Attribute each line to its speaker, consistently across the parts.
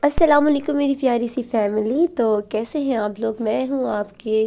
Speaker 1: अस्सलाम वालेकुम मेरी प्यारी सी फैमिली। तो कैसे हैं आप लोग। मैं हूँ आपके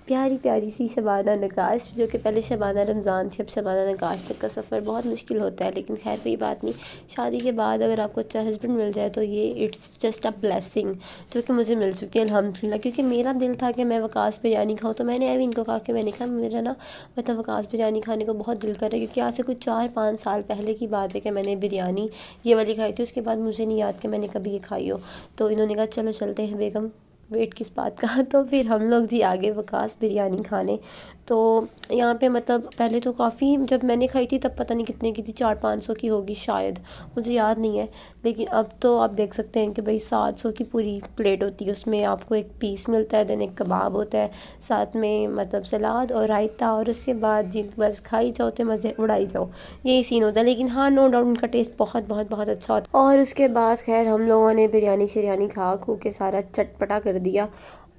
Speaker 1: प्यारी प्यारी सी शबाना नगाश, जो कि पहले शबाना रमज़ान थी, अब शबाना नगाश तक का सफ़र बहुत मुश्किल होता है, लेकिन खैर कोई बात नहीं। शादी के बाद अगर आपको अच्छा हस्बैंड मिल जाए तो ये इट्स जस्ट अ ब्लेसिंग, जो कि मुझे मिल चुकी है अल्हम्दुलिल्लाह। क्योंकि मेरा दिल था कि मैं वकास बिरयानी खाऊँ, तो मैंने अभी इनको कहा कि मैंने कहा मेरा ना मतलब वकास बिरयानी खाने को बहुत दिल कर रहा है। क्योंकि आज से कुछ 4-5 साल पहले की बात है कि मैंने बिरयानी ये वाली खाई थी, उसके बाद मुझे नहीं याद कि मैंने कभी ये खाई हो। तो इन्होंने कहा चलो चलते हैं बेगम, वेट किस बात का। तो फिर हम लोग जी आगे वकास बिरयानी खाने। तो यहाँ पे मतलब पहले तो काफ़ी, जब मैंने खाई थी तब पता नहीं कितने की थी, 400-500 की होगी शायद, मुझे याद नहीं है। लेकिन अब तो आप देख सकते हैं कि भाई 700 की पूरी प्लेट होती है, उसमें आपको एक पीस मिलता है, देन एक कबाब होता है, साथ में मतलब सलाद और रायता, और उसके बाद जी बस खाई जाओ तो मज़े उड़ाई जाओ, यही सीन होता है। लेकिन हाँ, नो डाउट उनका टेस्ट बहुत बहुत बहुत अच्छा होता है। और उसके बाद खैर हम लोगों ने बिरयानी शिरयानी खा खू के सारा चटपटा कर दिया।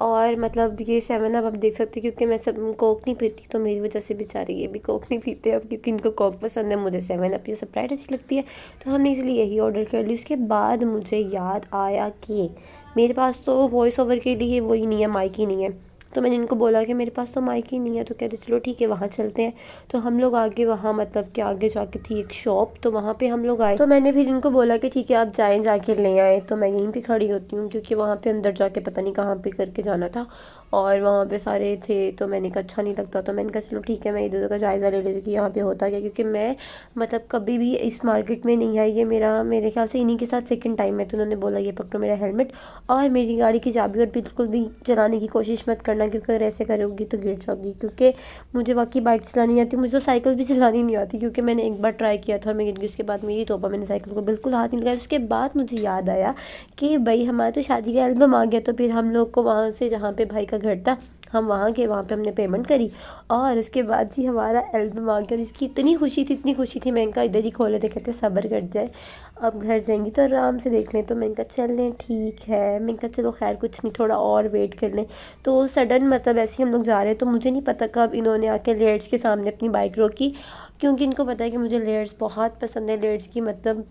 Speaker 1: और मतलब ये 7 अप आप देख सकते हैं, क्योंकि मैं सब कोक नहीं पीती तो मेरी वजह से बेचारे ये भी कोक नहीं पीते अब, क्योंकि इनको कोक पसंद है, मुझे 7 अप ये स्प्राइट अच्छी लगती है। तो हमने इसलिए यही ऑर्डर कर ली। उसके बाद मुझे याद आया कि मेरे पास तो वॉइस ओवर के लिए वही नहीं है, माइक ही नहीं है। तो मैंने इनको बोला कि मेरे पास तो माइक ही नहीं है। तो कहते चलो ठीक है वहाँ चलते हैं। तो हम लोग आगे वहाँ मतलब कि आगे जाके थी एक शॉप, तो वहाँ पे हम लोग आए। तो मैंने फिर इनको बोला कि ठीक है आप जाएं, जाके ले आए। तो मैं यहीं पे खड़ी होती हूँ, क्योंकि वहाँ पे अंदर जाके पता नहीं कहाँ पे करके जाना था, और वहाँ पे सारे थे। तो मैंने कहा अच्छा नहीं लगता, तो मैंने कहा चलो ठीक है मैं इधर का जायज़ा ले लेती हूँ कि यहाँ पे होता क्या। क्योंकि मैं मतलब कभी भी इस मार्केट में नहीं आई, ये मेरे ख्याल से इन्हीं के साथ सेकंड टाइम है। तो उन्होंने बोला ये पकड़ो मेरा हेलमेट और मेरी गाड़ी की चाबी, और बिल्कुल भी चलाने की कोशिश मत करना, क्योंकि अगर ऐसे करोगी तो गिर जाओगी। क्योंकि मुझे वाकई बाइक चलानी आती, मुझे तो साइकिल भी चलानी नहीं आती, क्योंकि मैंने एक बार ट्राई किया था और मैं गिर गई। उसके बाद मेरी तौबा, मैंने साइकिल को बिल्कुल हाथ नहीं लगाया। उसके बाद मुझे याद आया कि भाई हमारा तो शादी का एल्बम आ गया। तो फिर हम लोग को वहाँ से, जहाँ पे भाई का घर था, हम वहाँ के, वहाँ पे हमने पेमेंट करी, और उसके बाद जी हमारा एल्बम आ गया। और इसकी इतनी खुशी थी, इतनी खुशी थी, मैं इनका इधर ही खोले थे, कहते सब्र कर जाए, अब घर जाएंगी तो आराम से देख लें। तो मैं इनका चल लें ठीक है, मैं इनका चलो खैर कुछ नहीं, थोड़ा और वेट कर लें। तो सडन मतलब ऐसे ही हम लोग जा रहे हैं, तो मुझे नहीं पता कब इन्होंने आके लेयर्स के सामने अपनी बाइक रोकी, क्योंकि इनको पता है कि मुझे लेयर्स बहुत पसंद है। लेयर्स की मतलब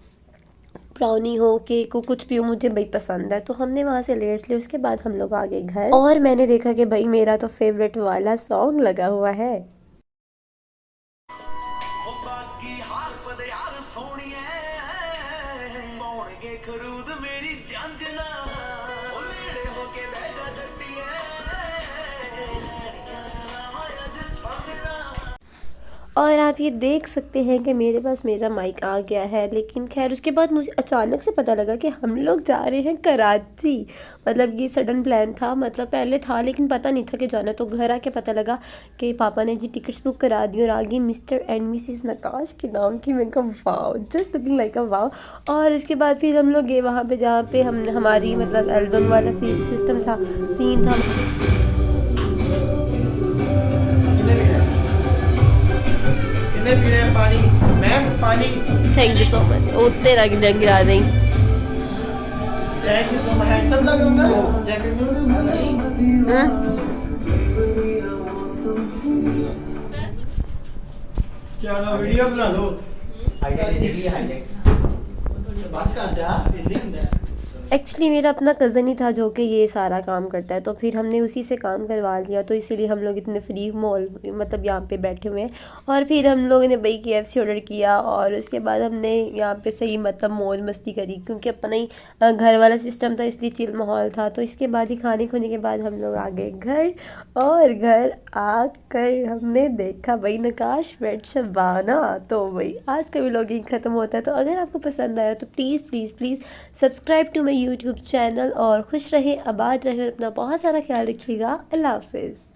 Speaker 1: ब्राउनी हो, केक हो, कुछ भी हो, मुझे भाई पसंद है। तो हमने वहाँ से लेट लिया। उसके बाद हम लोग आ गए घर, और मैंने देखा कि भाई मेरा तो फेवरेट वाला सॉन्ग लगा हुआ है। और आप ये देख सकते हैं कि मेरे पास मेरा माइक आ गया है। लेकिन खैर उसके बाद मुझे अचानक से पता लगा कि हम लोग जा रहे हैं कराची। मतलब ये सडन प्लान था, मतलब पहले था लेकिन पता नहीं था कि जाना। तो घर आके पता लगा कि पापा ने जी टिकट्स बुक करा दी, और आगे मिस्टर एंड मिसिस नकाश के नाम की। मैं कहा wow, just looking like a wow. और इसके बाद फिर हम लोग गए वहाँ पे जहाँ पे हम हमारी मतलब एल्बम वाला सिस्टम था, सीन था।
Speaker 2: कितने पी रहे हैं पानी? मैम पानी।
Speaker 1: Thank you so much. ओ तेरा गिरा दें।
Speaker 2: Thank you so much. Handsome लग रहा हूं जैकेट में। चलो वीडियो बना लो। बस कर जा, इतनी अंदर।
Speaker 1: एक्चुअली मेरा अपना कज़न ही था जो कि ये सारा काम करता है, तो फिर हमने उसी से काम करवा लिया। तो इसीलिए हम लोग इतने फ्री मॉल मतलब यहाँ पे बैठे हुए हैं। और फिर हम लोगों ने भाई KFC ऑर्डर किया, और उसके बाद हमने यहाँ पे सही मतलब मौज मस्ती करी, क्योंकि अपना ही घर वाला सिस्टम था, इसलिए चिल माहौल था। तो इसके बाद ही खाने खोने के बाद हम लोग आ गए घर, और घर आकर हमने देखा भाई नकाश वेट शबाना। तो भाई आज का व्लॉगिंग ख़त्म होता है। तो अगर आपको पसंद आया तो please please please subscribe to my YouTube channel, और खुश रहें, आबाद रहें, और अपना बहुत सारा ख्याल रखिएगा। अल्लाह हाफिज़।